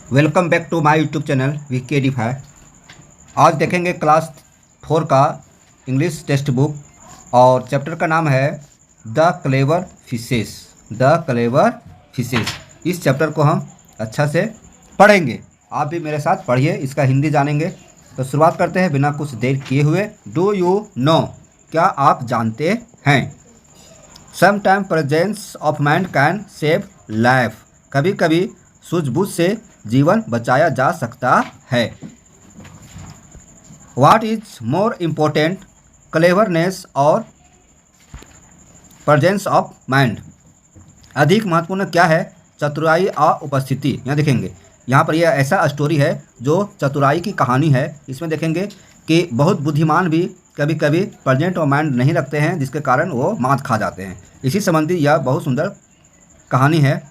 Welcome back to my YouTube channel VK Defy. आज देखेंगे class 4 का इंग्लिश टेक्स्ट बुक और चैप्टर का नाम है the clever fishes. The clever fishes, इस चैप्टर को हम अच्छा से पढ़ेंगे। आप भी मेरे साथ पढ़िए, इसका हिंदी जानेंगे। तो शुरुआत करते हैं बिना कुछ देर किए हुए। डू यू नो, क्या आप जानते हैं, sometime presence of mind can save life, कभी कभी सूझबूझ से जीवन बचाया जा सकता है। What is more important, cleverness और प्रेजेंस ऑफ माइंड, अधिक महत्वपूर्ण क्या है, चतुराई और उपस्थिति। यहाँ देखेंगे, यहाँ पर यह ऐसा स्टोरी है जो चतुराई की कहानी है। इसमें देखेंगे कि बहुत बुद्धिमान भी कभी कभी प्रेजेंट और माइंड नहीं रखते हैं, जिसके कारण वो मात खा जाते हैं। इसी संबंधी यह बहुत सुंदर कहानी है,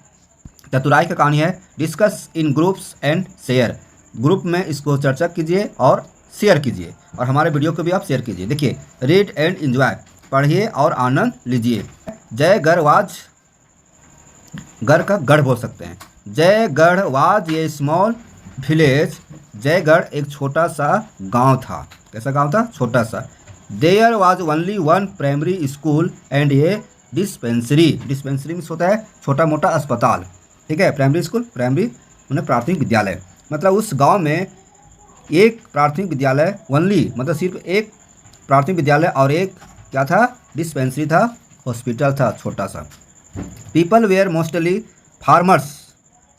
चतुराई की कहानी है। Discuss in groups and share, group में इसको चर्चा कीजिए और शेयर कीजिए, और हमारे वीडियो को भी आप शेयर कीजिए। देखिए, रीड एंड एंजॉय, पढ़िए और आनंद लीजिए। जयगढ़ वाज, गढ़ का गढ़ बोल सकते हैं। Jaigarh was a small village, Jaigarh एक छोटा सा गांव था। कैसा गांव था? छोटा सा। There was only one primary school and a dispensary, dispensary में होता है छोटा मोटा अस्पताल, ठीक है। प्राइमरी स्कूल, प्राइमरी उन्हें प्राथमिक विद्यालय, मतलब उस गांव में एक प्राथमिक विद्यालय, ओनली मतलब सिर्फ एक प्राथमिक विद्यालय, और एक क्या था, डिस्पेंसरी था, हॉस्पिटल था छोटा सा। पीपल वेयर मोस्टली फार्मर्स,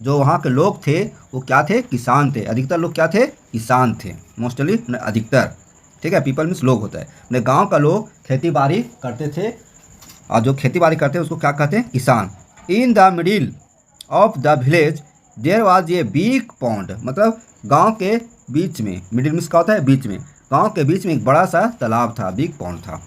जो वहाँ के लोग थे वो क्या थे, किसान थे। अधिकतर लोग क्या थे, किसान थे। मोस्टली अधिकतर, ठीक है। पीपल मीन्स लोग होता है। अपने गाँव का लोग खेती बाड़ी करते थे, और जो खेती बाड़ी करते हैं उसको क्या कहते हैं, किसान। In the middle of the village there was a big pond, मतलब गांव के बीच में, मिडिल मीन्स क्या होता है, बीच में, गांव के बीच में एक बड़ा सा तालाब था, बिग पॉन्ड था।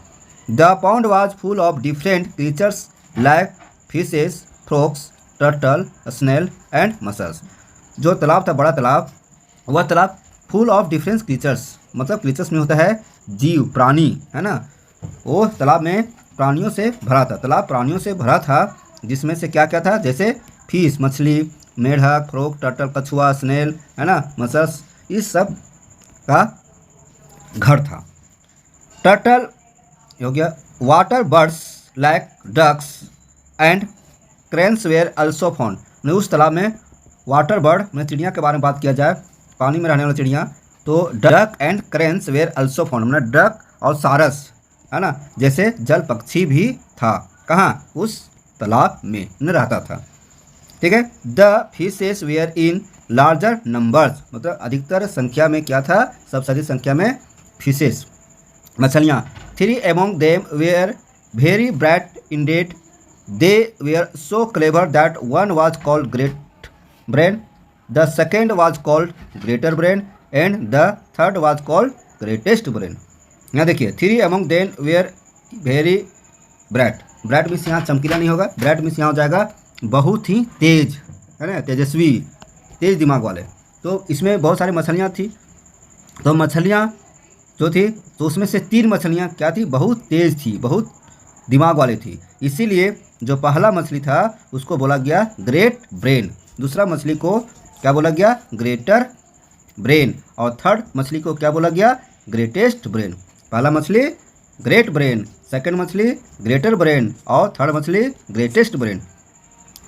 The pond was full of different creatures like fishes, frogs, turtle, snail and mussels. जो तालाब था, बड़ा तालाब, वह तालाब फुल ऑफ डिफरेंट क्रीचर्स, मतलब क्रीचर्स में होता है जीव, प्राणी, है ना। वो तालाब में प्राणियों से भरा था, तालाब प्राणियों से भरा था, जिसमें से क्या क्या था, जैसे फिश मछली, मेढक, फ्रॉग, टर्टल, कछुआ, स्नेल, है ना, मसल्स, इस सब का घर था। टर्टल हो गया। Water birds like ducks and cranes were also found. उस तालाब में वाटर बर्ड में चिड़िया के बारे में बात किया जाए, पानी में रहने वाली चिड़िया, तो duck and cranes were also found, मतलब डक और सारस, है ना, जैसे जल पक्षी भी था। कहाँ? उस तालाब में रहता था, ठीक है। The fishes were in larger numbers, मतलब अधिकतर संख्या में क्या था, सब सारी संख्या में फिशेस, मछलियाँ। Three among them were very bright indeed, they were so clever that one was called great brain, the second was called greater brain and the third was called greatest brain. यहाँ देखिए, three among them were very bright, bright means यहाँ चमकीला नहीं होगा, bright means यहाँ हो जाएगा बहुत ही तेज, है ना, तेजस्वी, तेज दिमाग वाले। तो इसमें बहुत सारी मछलियाँ थी, तो मछलियाँ जो थी, तो उसमें से 3 मछलियाँ क्या थी, बहुत तेज थी, बहुत दिमाग वाली थी। इसीलिए जो पहला मछली था उसको बोला गया ग्रेट ब्रेन, दूसरा मछली को क्या बोला गया, ग्रेटर ब्रेन, और थर्ड मछली को क्या बोला गया, ग्रेटेस्ट ब्रेन। पहला मछली ग्रेट ब्रेन, सेकंड मछली ग्रेटर ब्रेन, और थर्ड मछली ग्रेटेस्ट ब्रेन।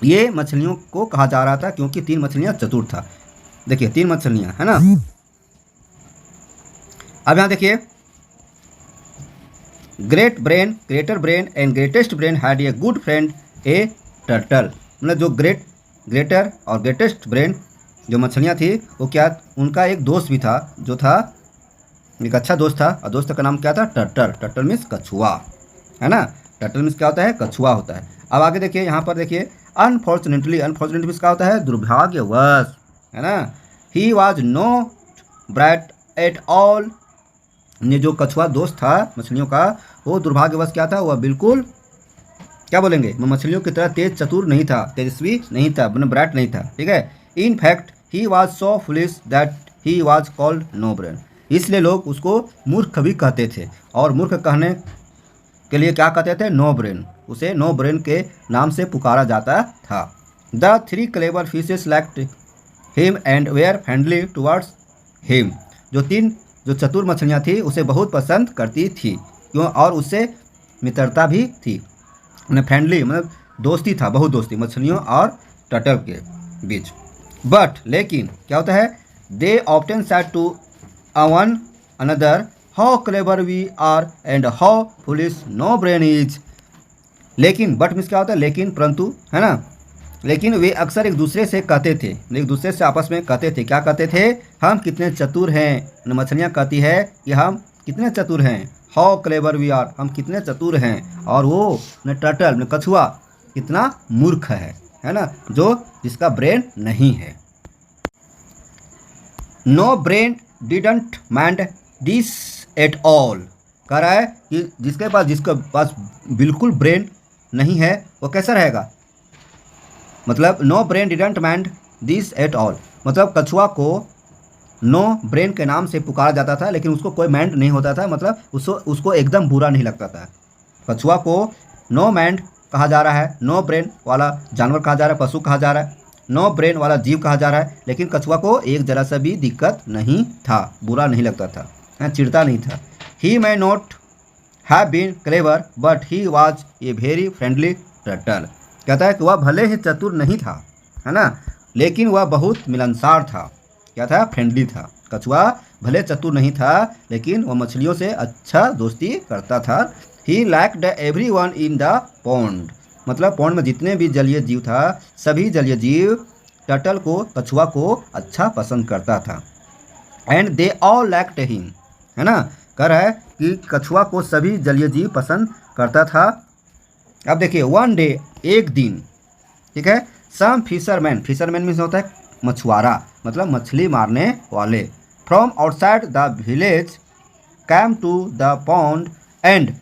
ये मछलियों को कहा जा रहा था क्योंकि 3 मछलियाँ चतुर था। देखिए 3 मछलियाँ, है ना। अब यहाँ देखिए, great brain, greater brain and greatest brain had a good friend A turtle, मतलब जो ग्रेटर और ग्रेटेस्ट ब्रेन जो मछलियाँ थी, वो क्या, उनका एक दोस्त भी था, जो था एक अच्छा दोस्त था, और दोस्त का नाम क्या था, टर्टल। टर्टल मीन्स कछुआ, है ना, टर्टल मीन्स क्या होता है, कछुआ होता है। अब आगे देखिए, यहाँ पर देखिए, अनफॉर्चुनेटली, अनफॉर्चुनेटली मीन्स क्या होता है, दुर्भाग्यवश, है ना। He was not bright at all, ये जो कछुआ दोस्त था मछलियों का, वो दुर्भाग्यवश क्या था, वह बिल्कुल क्या बोलेंगे, मछलियों की तरह तेज चतुर नहीं था, तेजस्वी नहीं था, ब्राइट नहीं था, ठीक है। In fact he was so foolish that he was called no brain, इसलिए लोग उसको मूर्ख भी कहते थे, और मूर्ख कहने के लिए क्या कहते थे, नो ब्रेन, उसे नो ब्रेन के नाम से पुकारा जाता था। The 3 clever fishes liked him and were friendly towards him. जो चतुर मछलियाँ थी उसे बहुत पसंद करती थी, क्यों, और उससे मित्रता भी थी। फ्रेंडली मतलब दोस्ती था, बहुत दोस्ती मछलियों और टर्टल के बीच। बट लेकिन क्या होता है, they often said to one another how clever we are and how foolish no brain is. लेकिन बट मीन्स क्या होता है, लेकिन, परंतु, है ना। लेकिन वे अक्सर एक दूसरे से कहते थे, एक दूसरे से आपस में कहते थे, क्या कहते थे, हम कितने चतुर हैं। मछलियाँ कहती है कि हम कितने चतुर हैं, हाउ क्लेवर वी आर, हम कितने चतुर हैं। और वो टर्टल कछुआ कितना मूर्ख है ना, जो जिसका ब्रेन नहीं है। No brain didn't mind this at all. कह रहा है कि जिसके पास बिल्कुल ब्रेन नहीं है वो कैसा रहेगा, मतलब no brain didn't mind this at all, मतलब कछुआ को नो ब्रेन के नाम से पुकारा जाता था, लेकिन उसको कोई माइंड नहीं होता था, मतलब उसको एकदम बुरा नहीं लगता था। कछुआ को नो माइंड कहा जा रहा है, नो ब्रेन वाला जानवर कहा जा रहा है, पशु कहा जा रहा है, नो ब्रेन वाला जीव कहा जा रहा है, लेकिन कछुआ को एक जरा सा भी दिक्कत नहीं था, बुरा नहीं लगता था, चिढ़ता नहीं था। ही may not have been clever but he was a very friendly turtle। कहता है कि वह भले ही चतुर नहीं था, है ना, लेकिन वह बहुत मिलनसार था। क्या था, फ्रेंडली था। कछुआ भले चतुर नहीं था, लेकिन वह मछलियों से अच्छा दोस्ती करता था। He liked everyone in the pond, मतलब पॉन्ड में जितने भी जलीय जीव था, सभी जलीय जीव टर्टल को, कछुआ को अच्छा पसंद करता था। And they all liked him, है ना, कह रहा है कि कछुआ को सभी जलीय जीव पसंद करता था। अब देखिए, वन डे, एक दिन, ठीक है, सम फिशरमैन, फिशरमैन मीन्स होता है मछुआरा, मतलब मछली मारने वाले, from outside the village came to the pond and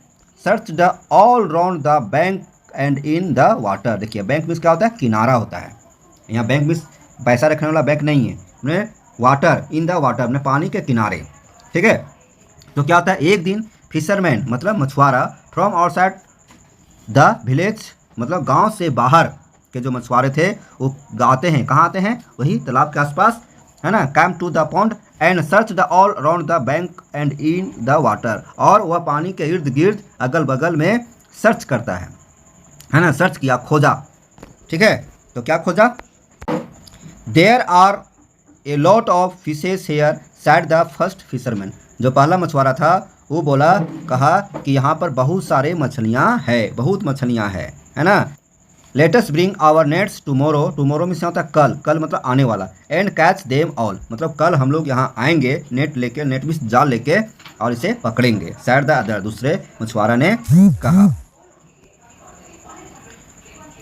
search the all round the bank and in the water. देखिए, बैंक मीन्स क्या होता है, किनारा होता है। यहाँ बैंक मीन्स पैसा रखने वाला बैंक नहीं है, वाटर, इन द वाटर, अपने पानी के किनारे, ठीक है। तो क्या होता है, एक दिन फिशरमैन मतलब मछुआरा, फ्रॉम आउटसाइड द विलेज, मतलब गांव से बाहर के जो मछुआरे थे वो आते हैं, कहाँ आते हैं, वही तालाब के आसपास, है ना। Came to the pond and search the all around the bank and in the water, और वह पानी के इर्द गिर्द अगल बगल में सर्च करता है ना, सर्च किया, खोजा, ठीक है। तो क्या खोजा, there are a lot of fishes here said the first fisherman. जो पहला मछुआरा था वो बोला, कहा कि यहाँ पर बहुत सारे मछलियाँ हैं, बहुत मछलियाँ हैं, है ना। Let's bring our nets tomorrow, tomorrow में से होता है कल, कल मतलब आने वाला, एंड कैच देम ऑल, मतलब कल हम लोग यहाँ आएंगे नेट लेके, नेट में जाल लेके, और इसे पकड़ेंगे। सैड द अदर, दूसरे मछुआरा ने कहा।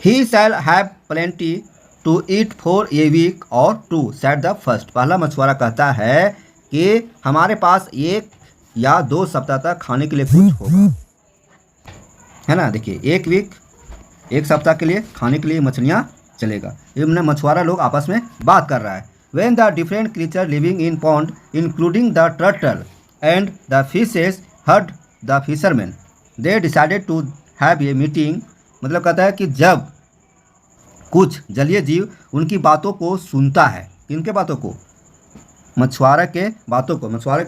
He shall have plenty to eat for a week और टू, सैड द फर्स्ट। पहला मछुआरा कहता है कि हमारे पास 1 या 2 सप्ताह तक खाने के लिए कुछ होगा, है ना। देखिए, 1 वीक, 1 सप्ताह के लिए खाने के लिए मछलियाँ चलेगा। ये मछुआरा लोग आपस में बात कर रहा है। When the different creature living in pond including the turtle and the fishes heard the fisherman, they decided to have a meeting. मतलब कहता है कि जब कुछ जलीय जीव उनकी बातों को सुनता है, किनके बातों को, मछुआरे के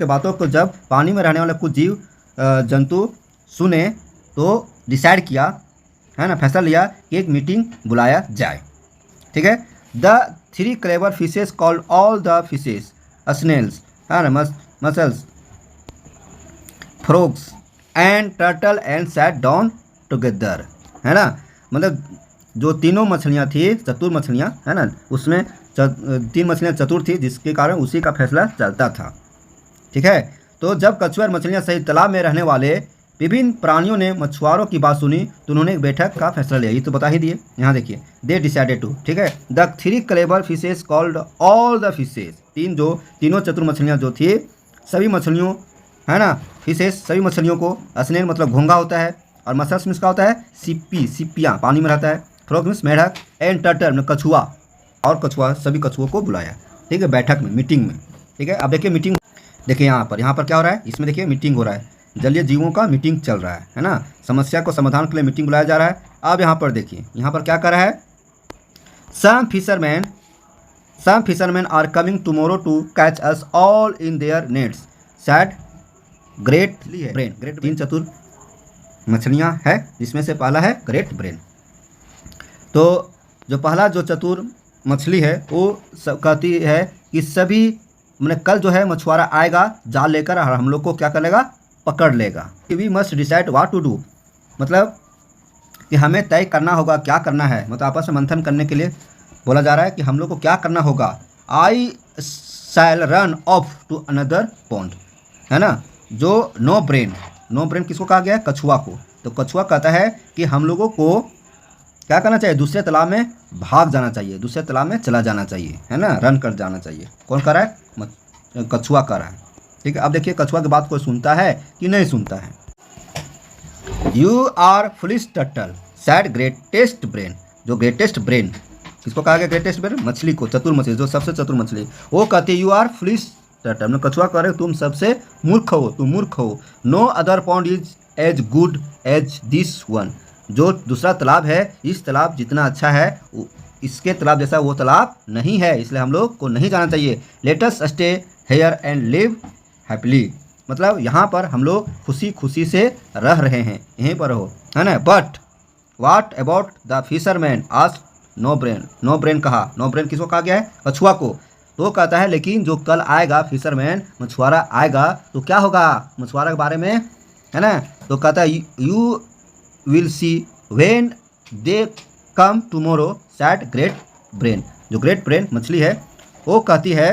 बातों को जब पानी में रहने वाले कुछ जीव जंतु सुने, तो डिसाइड किया, है ना, फैसला लिया कि एक मीटिंग बुलाया जाए, ठीक है। The 3 clever fishes called all the fishes, snails, है ना, mussels, frogs and turtle and sat down together, है ना। मतलब जो तीनों मछलियाँ थी, चतुर मछलियाँ, है ना, उसमें 3 मछलियाँ चतुर थी, जिसके कारण उसी का फैसला चलता था, ठीक है। तो जब कछुआ मछलियाँ सहित तालाब में रहने वाले विभिन्न प्राणियों ने मछुआरों की बात सुनी, तो उन्होंने एक बैठक का फैसला लिया। ये तो बता ही दिए, यहाँ देखिए, दे डिसाइडेड टू, ठीक है। The 3 clever fishes called all the fishes, तीनों चतुर मछलियाँ जो थी, सभी मछलियों, है ना, फिशेस सभी मछलियों को, स्नेल मतलब घोंघा होता है, और मसल्स में इसका होता है सिप्पियाँ, पानी में रहता है, फ्रॉग मीन्स मेढक, एंड टर्टल में कछुआ, और कछुआ, सभी कछुओं को बुलाया, ठीक है, बैठक में, मीटिंग में, ठीक है। अब देखिए मीटिंग, देखिए यहाँ पर क्या हो रहा है, इसमें देखिए मीटिंग हो रहा है, जलीय जीवों का मीटिंग चल रहा है ना, समस्या को समाधान के लिए मीटिंग बुलाया जा रहा है। अब यहाँ पर देखिए, यहाँ पर क्या कर रहा है, some fishermen some fishermen are coming tomorrow to catch us all in their nets, said great brain. Great 3 चतुर मछलियाँ है, जिसमें से पहला है ग्रेट ब्रेन। तो जो पहला जो चतुर मछली है वो कहती है कि सभी मैंने कल जो है मछुआरा आएगा जाल लेकर और हम लोग को क्या कर लेगा, पकड़ लेगा। We must decide what to do, मतलब कि हमें तय करना होगा क्या करना है, मतलब आपस में मंथन करने के लिए बोला जा रहा है कि हम लोग को क्या करना होगा। I shall run off to another pond, है ना। जो नो ब्रेन किसको कहा गया है, कछुआ को। तो कछुआ कहता है कि हम लोगों को क्या करना चाहिए, दूसरे तालाब में भाग जाना चाहिए, दूसरे तालाब में चला जाना चाहिए, है ना, रन कर जाना चाहिए। कौन कर रहा है, कछुआ कर रहा है। ठीक है, अब देखिए कछुआ की बात कोई सुनता है कि नहीं सुनता है। You are foolish turtle said greatest brain. जो ग्रेटेस्ट ब्रेन किसको कहा गया, ग्रेटेस्ट ब्रेन मछली को, चतुर मछली, जो सबसे चतुर मछली, वो कहती है यू आर फुलिश टर्टल, मतलब कछुआ कह रहे तुम सबसे मूर्ख हो, तुम मूर्ख हो। No other pond is as good as this one. जो दूसरा तालाब है, इस तालाब जितना अच्छा है इसके तालाब जैसा वो तालाब नहीं है, इसलिए हम लोग को नहीं जाना चाहिए। Let us stay here and live happily, मतलब यहाँ पर हम लोग खुशी खुशी से रह रहे हैं, यहीं पर रहो, है ना। But what about the fisherman आज नो ब्रेन कहा। नो ब्रेन किसको कहा गया है, कछुआ को। तो कहता है लेकिन जो कल आएगा फिशरमैन, मछुआरा आएगा, तो क्या होगा मछुआरा के बारे में, है ना। तो कहता है you will see when they come tomorrow sad great brain. जो ग्रेट ब्रेन मछली है वो कहती है,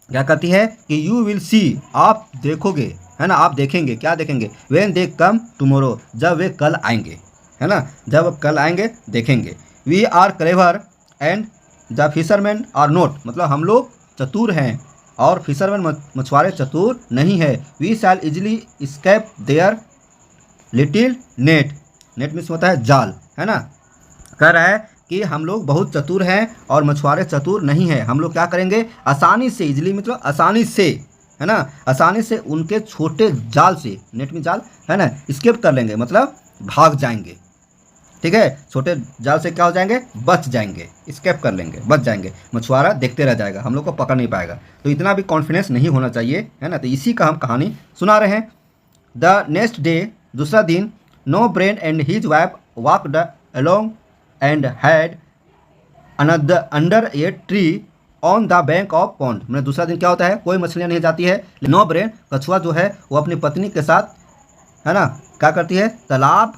क्या कहती है कि यू विल सी, आप देखोगे, है ना, आप देखेंगे, क्या देखेंगे, व्हेन दे कम टुमारो, जब वे कल आएंगे, है ना, जब कल आएंगे देखेंगे। We are clever and the fisherman are not, मतलब हम लोग चतुर हैं और फिशरमैन मछुआरे चतुर नहीं है। We shall easily escape their little net means होता है जाल, है ना। कह रहा है कि हम लोग बहुत चतुर हैं और मछुआरे चतुर नहीं हैं, हम लोग क्या करेंगे, आसानी से, इजली मतलब आसानी से, है ना, आसानी से उनके छोटे जाल से, नेट में जाल, है ना, स्केप कर लेंगे, मतलब भाग जाएंगे। ठीक है, छोटे जाल से क्या हो जाएंगे, बच जाएंगे, स्केप कर लेंगे, बच जाएंगे। मछुआरा देखते रह जाएगा, हम लोग को पकड़ नहीं पाएगा। तो इतना भी कॉन्फिडेंस नहीं होना चाहिए, है ना। तो इसी का हम कहानी सुना रहे हैं। द नेक्स्ट डे, दूसरा दिन, no brain and his wife walked along and had under a tree on the bank of pond. मतलब दूसरा दिन क्या होता है, कोई मछलियाँ नहीं जाती है। नो ब्रेन कछुआ जो है वो अपनी पत्नी के साथ, है ना, क्या करती है, तालाब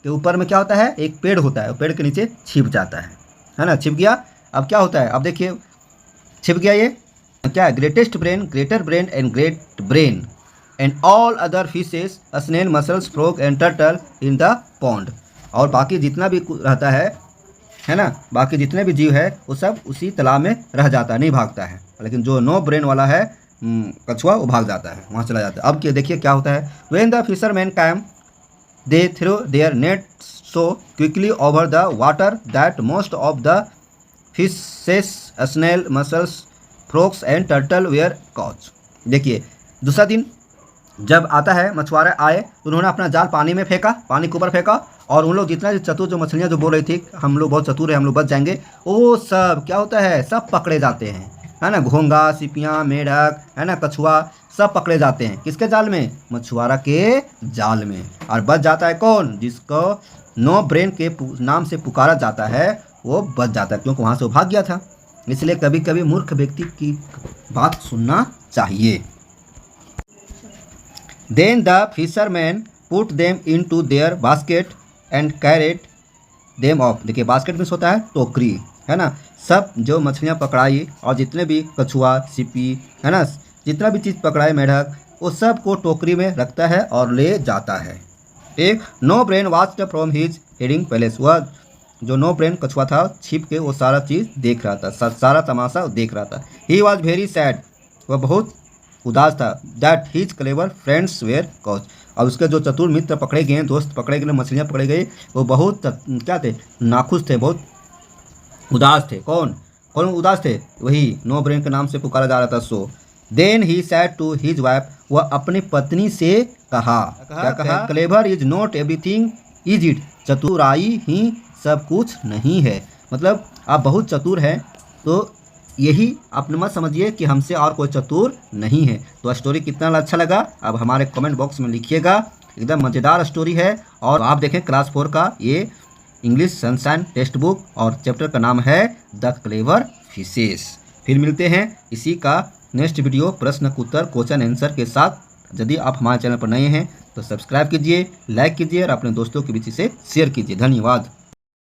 के ऊपर में क्या होता है, एक पेड़ होता है, पेड़ के नीचे छिप जाता है ना, छिप गया। अब क्या होता है, अब देखिए छिप गया, ये क्या है, greatest brain, greater brain and great brain and all other fishes snail mussels frog and turtle in the pond. और बाकी जितना भी रहता है ना, बाकी जितने भी जीव है वो सब उसी तालाब में रह जाता है, नहीं भागता है। लेकिन जो नो ब्रेन वाला है कछुआ, वो भाग जाता है, वहाँ चला जाता है। अब देखिए क्या होता है, when the fishermen came they throw their net so quickly over the water that most of the fishes snail mussels frogs and turtle were caught. देखिए दूसरा दिन जब आता है, मछुआरे आए, उन्होंने अपना जाल पानी में फेंका, पानी के ऊपर फेंका, और उन लोग जितना चतुर जो मछलियाँ जो बोल रही थी हम लोग बहुत चतुर है, हम लोग बच जाएंगे, वो सब क्या होता है, सब पकड़े जाते हैं, है ना। घोंगा, सिपियाँ, मेढक, है ना, कछुआ, सब पकड़े जाते हैं किसके जाल में, मछुआरा के जाल में। और बच जाता है कौन, जिसको नो ब्रेन के नाम से पुकारा जाता है, वो बच जाता है, क्योंकि वहाँ से वो भाग गया था। इसलिए कभी कभी मूर्ख व्यक्ति की बात सुनना चाहिए। Then the fishermen put them into their basket and carried them off। देखिए बास्केट में होता है टोकरी, है ना। सब जो मछलियाँ पकड़ाई और जितने भी कछुआ, सिपी, है ना, जितना भी चीज़ पकड़ाए, मेढक, वो सब को टोकरी में रखता है और ले जाता है। एक no brain watched from his hiding palace. वह जो नो ब्रेन कछुआ था, छिप के वो सारा चीज़ देख रहा था, सारा तमाशा देख रहा था। ही वॉज वेरी सैड, वह बहुत उदास था। That his clever friends were caught. और उसके जो चतुर मित्र पकड़े गए, दोस्त पकड़े गए, मछलियाँ पकड़े गई, वो बहुत क्या थे, नाखुश थे, बहुत उदास थे। कौन कौन उदास थे, वही नो ब्रेन के नाम से पुकारा जा रहा था। So then he said to his wife, वह अपनी पत्नी से कहा, क्या कहा, clever is not everything is it. चतुराई ही सब कुछ नहीं है, मतलब आप बहुत चतुर हैं तो यही अपने मत समझिए कि हमसे और कोई चतुर नहीं है। तो स्टोरी कितना अच्छा लगा अब हमारे कमेंट बॉक्स में लिखिएगा। एकदम मज़ेदार स्टोरी है। और आप देखें क्लास 4 का ये इंग्लिश सनशाइन टेक्स्ट बुक और चैप्टर का नाम है द क्लेवर फिशेस। फिर मिलते हैं इसी का नेक्स्ट वीडियो प्रश्न उत्तर क्वेश्चन आंसर के साथ। यदि आप हमारे चैनल पर नए हैं तो सब्सक्राइब कीजिए, लाइक कीजिए और अपने दोस्तों के बीच इसे शेयर कीजिए। धन्यवाद।